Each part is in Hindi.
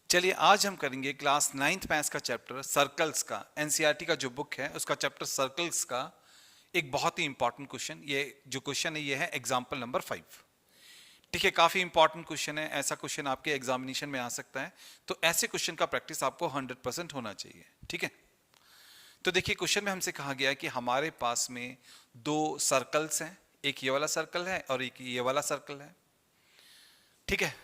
चलिए आज हम करेंगे क्लास 9th मैथ्स का चैप्टर सर्कल्स का। एनसीईआरटी का जो बुक है उसका चैप्टर सर्कल्स का एक बहुत ही इंपॉर्टेंट क्वेश्चन। ये जो क्वेश्चन है ये है एग्जाम्पल नंबर 5। ठीक है, काफी इंपॉर्टेंट क्वेश्चन है। ऐसा क्वेश्चन आपके एग्जामिनेशन में आ सकता है, तो ऐसे क्वेश्चन का प्रैक्टिस आपको 100% होना चाहिए। ठीक है, तो देखिए क्वेश्चन में हमसे कहा गया है कि हमारे पास में दो सर्कल्स हैं, एक ये वाला सर्कल है और एक ये वाला सर्कल है। ठीक है,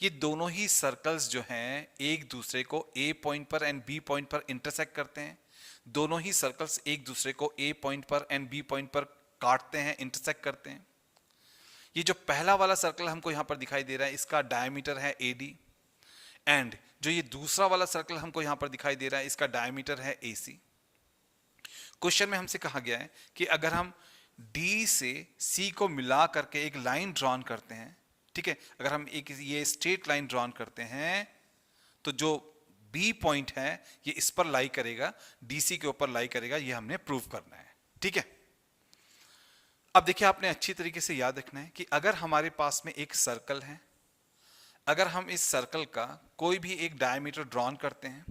ये दोनों ही सर्कल्स जो हैं एक दूसरे को ए पॉइंट पर एंड बी पॉइंट पर इंटरसेक्ट करते हैं। दोनों ही सर्कल्स एक दूसरे को ए पॉइंट पर एंड बी पॉइंट पर काटते हैं, इंटरसेक्ट करते हैं। ये जो पहला वाला सर्कल हमको यहां पर दिखाई दे रहा है इसका डायमीटर है एडी, एंड जो ये दूसरा वाला सर्कल हमको यहां पर दिखाई दे रहा है इसका डायमीटर है एसी। क्वेश्चन में हमसे कहा गया है कि अगर हम डी से सी को मिला करके एक लाइन ड्रॉन करते हैं, ठीक है, अगर हम एक ये स्ट्रेट लाइन ड्रॉन करते हैं तो जो बी पॉइंट है ये इस पर लाई करेगा, डीसी के ऊपर लाई करेगा। ये हमने प्रूव करना है। ठीक है, अब देखिए आपने अच्छी तरीके से याद रखना है कि अगर हमारे पास में एक सर्कल है, अगर हम इस सर्कल का कोई भी एक डायमीटर ड्रॉन करते हैं,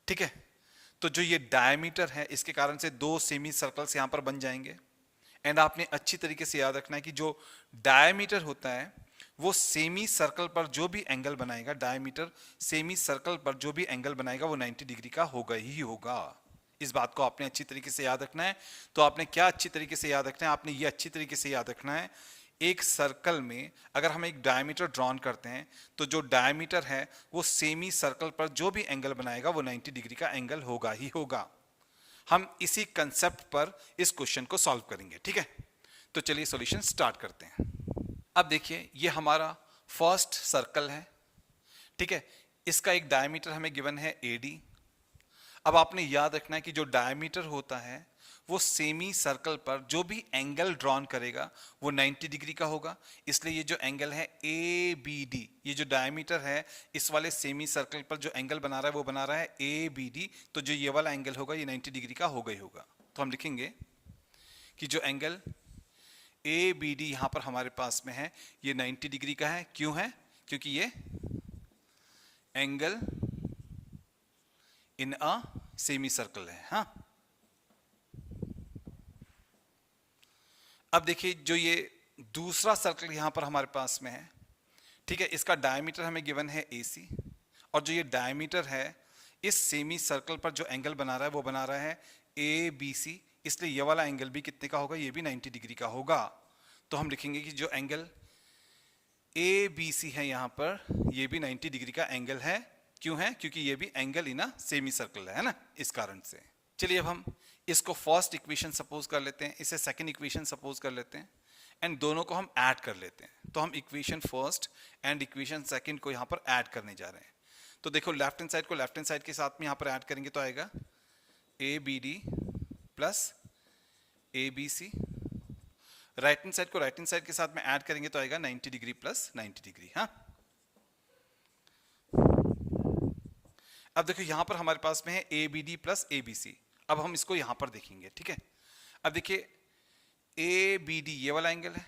ठीक है, तो जो ये डायमीटर है इसके कारण से दो सेमी सर्कल्स यहां पर बन जाएंगे। एंड आपने अच्छी तरीके से याद रखना है कि जो डायमीटर होता है वो सेमी सर्कल पर जो भी एंगल बनाएगा, डायमीटर सेमी सर्कल पर जो भी एंगल बनाएगा वो 90 डिग्री का होगा ही होगा। इस बात को आपने अच्छी तरीके से याद रखना है। तो आपने क्या अच्छी तरीके से याद रखना है, आपने ये अच्छी तरीके से याद रखना है, एक सर्कल में अगर हम एक डायमीटर ड्रॉन करते हैं तो जो डायमीटर है वो सेमी सर्कल पर जो भी एंगल बनाएगा वो 90 डिग्री का एंगल होगा ही होगा। हम इसी कंसेप्ट पर इस क्वेश्चन को सॉल्व करेंगे। ठीक है, तो चलिए सॉल्यूशन स्टार्ट करते हैं। अब देखिए ये हमारा फर्स्ट सर्कल है। ठीक है, इसका एक डायमीटर हमें गिवन है एडी। अब आपने याद रखना है कि जो डायमीटर होता है वो सेमी सर्कल पर जो भी एंगल ड्रॉन करेगा वो 90 डिग्री का होगा। इसलिए ये जो एंगल है ए बी डी, ये जो डायमीटर है इस वाले सेमी सर्कल पर जो एंगल बना रहा है वो बना रहा है ए बी डी। तो जो ये वाला एंगल होगा ये 90 डिग्री का होगा ही होगा। तो हम लिखेंगे कि जो एंगल ए बी डी यहां पर हमारे पास में है ये 90 डिग्री का है। क्यों है? क्योंकि ये angle in a semi circle है। हाँ, अब देखिए जो ये दूसरा सर्कल यहां पर हमारे पास में है, ठीक है, इसका डायमीटर हमें गिवन है AC, और जो ये डायमीटर है इस सेमी सर्कल पर जो एंगल बना रहा है वो बना रहा है ABC। इसलिए ये वाला एंगल भी कितने का होगा? ये भी 90 डिग्री का होगा। तो हम लिखेंगे कि जो एंगल ABC है यहां पर ये भी 90 डिग्री का एंगल है। क्यों है? क्योंकि ये भी एंगल इन सेमी सर्कल है ना, इस कारण से। चलिए अब हम इसको फर्स्ट इक्वेशन सपोज कर लेते हैं, इसे सेकंड इक्वेशन सपोज कर लेते हैं, एंड दोनों को हम ऐड कर लेते हैं। तो हम equation first and equation second को यहां पर ऐड करने जा रहे हैं। तो देखो लेफ्ट हैंड साइड को लेफ्ट हैंड साइड के साथ में यहां पर ऐड करेंगे तो आएगा ABD plus ABC। Right hand side को राइट हैंड साइड के साथ में ऐड करेंगे तो आएगा 90 डिग्री प्लस 90 डिग्री। हाँ, अब देखो यहां पर हमारे पास में है ABD प्लस ABC। अब हम इसको यहां पर देखेंगे। ठीक है, अब देखिए ABD ये वाला एंगल है,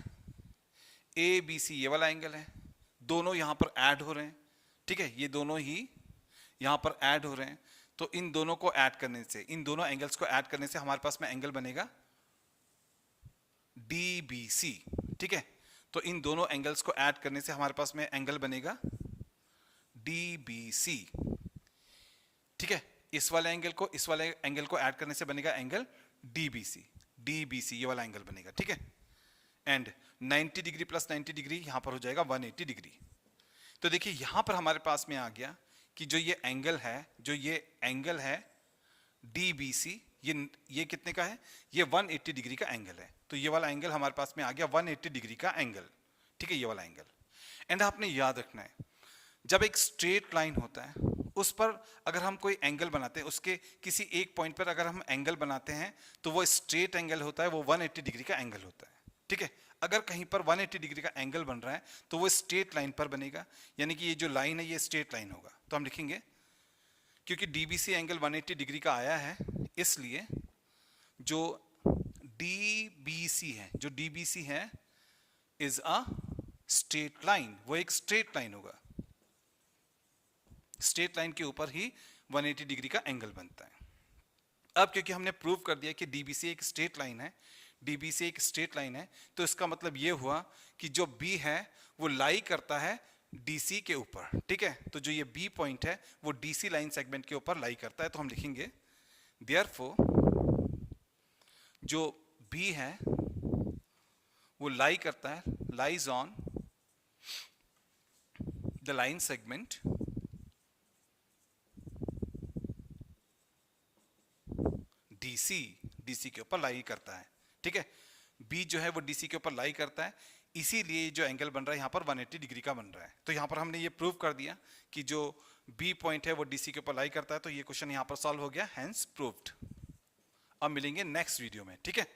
ABC ये वाला एंगल है, दोनों यहां पर ऐड हो रहे हैं। ठीक है, ये दोनों ही यहां पर ऐड हो रहे हैं। तो इन दोनों को ऐड करने से, इन दोनों एंगल्स को ऐड करने से हमारे पास में एंगल बनेगा DBC। ठीक है, तो इन दोनों एंगल्स को ऐड करने से हमारे पास में एंगल बनेगा DBC। ठीक है, इस वाले एंगल को इस वाले एंगल को ऐड करने से बनेगा एंगल DBC। DBC ये वाला एंगल बनेगा। ठीक है, एंड 90 डिग्री प्लस 90 डिग्री यहां पर हो जाएगा 180 डिग्री। तो देखिए यहां पर हमारे पास में आ गया कि जो ये एंगल है, जो ये एंगल है DBC, ये कितने का है? ये 180 डिग्री का एंगल है। तो ये वाला एंगल हमारे पास में आ गया 180 डिग्री का एंगल। ठीक है, ये वाला एंगल। एंड आपने याद रखना है जब एक स्ट्रेट लाइन होता है उस पर अगर हम कोई एंगल बनाते हैं, उसके किसी एक पॉइंट पर अगर हम एंगल बनाते हैं तो वो स्ट्रेट एंगल होता है, वो 180 डिग्री का एंगल होता है। ठीक है, अगर कहीं पर 180 डिग्री का एंगल बन रहा है तो वो स्ट्रेट लाइन पर बनेगा, यानी कि ये जो लाइन है ये स्ट्रेट लाइन होगा। तो हम लिखेंगे क्योंकि DBC एंगल 180 डिग्री का आया है इसलिए जो DBC है, जो DBC है इज अ स्ट्रेट लाइन, वो एक स्ट्रेट लाइन होगा। स्ट्रेट लाइन के ऊपर ही 180 डिग्री का एंगल बनता है। अब क्योंकि हमने प्रूव कर दिया कि डीबीसी एक स्ट्रेट लाइन है, डीबीसी एक स्ट्रेट लाइन है, तो इसका मतलब ये हुआ कि जो बी है वो लाई करता है डीसी के ऊपर, ठीक है। तो जो ये बी पॉइंट है वो डीसी लाइन सेगमेंट के ऊपर लाई करता है, तो हम लिखेंगे देयरफॉर जो बी है वो लाई करता है, lies on the line segment DC, DC के ऊपर लाई करता है, ठीक है। बी जो है वो डीसी के ऊपर लाई करता है, इसीलिए जो एंगल बन रहा है यहाँ पर 180 डिग्री का बन रहा है। तो यहाँ पर हमने ये प्रूव कर दिया कि जो बी पॉइंट है वो डीसी के ऊपर लाई करता है, तो ये क्वेश्चन यहाँ पर सॉल्व हो गया, हेंस प्रूव्ड। अब मिलेंगे नेक्स्ट वीडियो में, ठीक है।